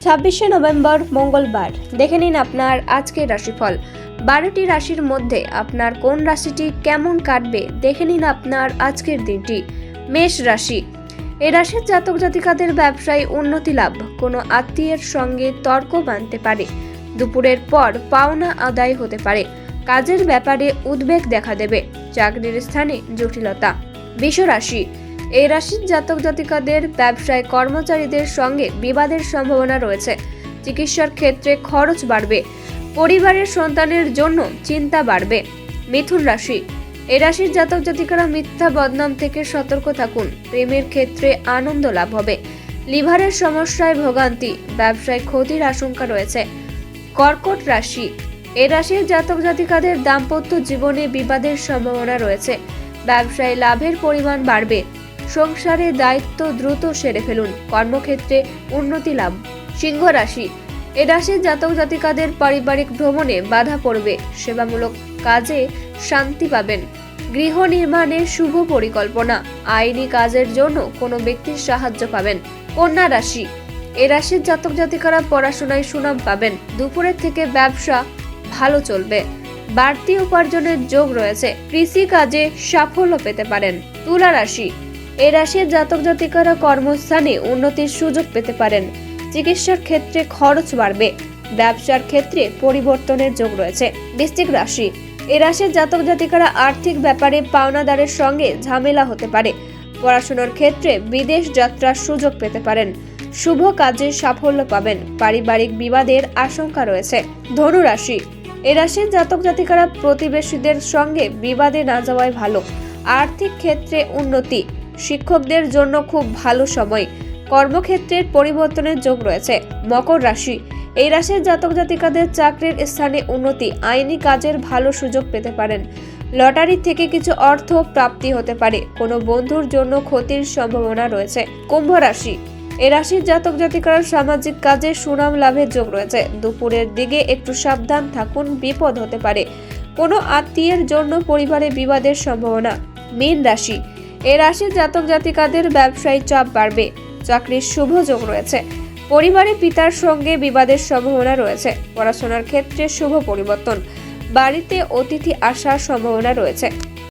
26শে November মঙ্গলবার। দেখে নিন আপনার আজকের রাশিফল। 12টি রাশির মধ্যে আপনার কোন রাশিটি কেমন কাটবে দেখে নিন আপনার আজকের দিনটি। মেষ রাশি। এই রাশির জাতক জাতিকাদের ব্যবসায় উন্নতি লাভ, কোনো আত্মীয়ের সঙ্গে তর্ক বাঁধতে পারে। দুপুরের পর পাওনা আদায় হতে পারে। কাজের ব্যাপারে উদ্বেগ দেখা দেবে। চাকরির স্থানে জটিলতা। বৃষ রাশি। এই রাশির জাতক জাতিকাদের ব্যবসায় কর্মচারীদের সঙ্গে বিবাদের সম্ভাবনা রয়েছে। চিকিৎসার ক্ষেত্রে খরচ বাড়বে। পরিবারের সন্তানের জন্য চিন্তা বাড়বে। মিথুন রাশি। এই রাশির জাতক জাতিকারা মিথ্যা বদনাম থেকে সতর্ক থাকুন। প্রেমের ক্ষেত্রে আনন্দ লাভ হবে। লিভারের সমস্যায় ভোগান্তি, ব্যবসায় ক্ষতির আশঙ্কা রয়েছে। কর্কট রাশি। এই রাশির জাতক জাতিকাদের দাম্পত্য জীবনে বিবাদের সম্ভাবনা রয়েছে। ব্যবসায় লাভের পরিমাণ বাড়বে। সংসারে দায়িত্ব দ্রুত সেরে ফেলুন। কর্মক্ষেত্রে উন্নতি লাভ। সিংহ রাশি। এ রাশির জাতক জাতিকাদের পারিবারিক ভ্রমণে বাধা পড়বে। সেবামূলক কাজে শান্তি পাবেন। গৃহ নির্মাণে শুভ পরিকল্পনা। আইনি কাজের জন্য কোনো ব্যক্তির সাহায্য পাবেন। কন্যা রাশি। এ রাশির জাতক জাতিকারা পড়াশোনায় সুনাম পাবেন। দুপুরের থেকে ব্যবসা ভালো চলবে। বাড়তি উপার্জনের যোগ রয়েছে। কৃষি কাজে সাফল্য পেতে পারেন। তুলা রাশি। এই রাশির জাতক জাতিকারা কর্মস্থানে উন্নতির সুযোগ পেতে পারেন। চিকিৎসার ক্ষেত্রে খরচ বাড়বে। ব্যবসার ক্ষেত্রে পরিবর্তনের যোগ রয়েছে। বৃশ্চিক রাশি। এই রাশির জাতক জাতিকারা আর্থিক ব্যাপারে পাওনাদারের সঙ্গে ঝামেলা হতে পারে। পড়াশোনার ক্ষেত্রে বিদেশ যাত্রার সুযোগ পেতে পারেন। শুভ কাজে সাফল্য পাবেন। পারিবারিক বিবাদের আশঙ্কা রয়েছে। ধনু রাশি। এই রাশির জাতক জাতিকারা প্রতিবেশীদের সঙ্গে বিবাদে না যাওয়াই ভালো। আর্থিক ক্ষেত্রে উন্নতি। শিক্ষকদের জন্য খুব ভালো সময়। কর্মক্ষেত্রের পরিবর্তনের যোগ রয়েছে। মকর রাশি। এই রাশির জাতক জাতিকাদের চাকরির স্থানে উন্নতি। আইনি কাজের ভালো সুযোগ পেতে পারেন। লটারি থেকে কিছু অর্থ প্রাপ্তি হতে পারে। কোনো বন্ধুর জন্য ক্ষতির সম্ভাবনা রয়েছে। কুম্ভ রাশি। এই রাশির জাতক জাতিকারা সামাজিক কাজে সুনাম লাভের যোগ রয়েছে। দুপুরের দিকে একটু সাবধান থাকুন, বিপদ হতে পারে। কোনো আত্মীয়ের জন্য পরিবারে বিবাদের সম্ভাবনা। মীন রাশি। এই রাশির জাতক জাতিকাদের ব্যবসায়ী চাপ বাড়বে। চাকরির শুভ যোগ রয়েছে। পরিবারে পিতার সঙ্গে বিবাদের সম্ভাবনা রয়েছে। পড়াশোনার ক্ষেত্রে শুভ পরিবর্তন। বাড়িতে অতিথি আসার সম্ভাবনা রয়েছে।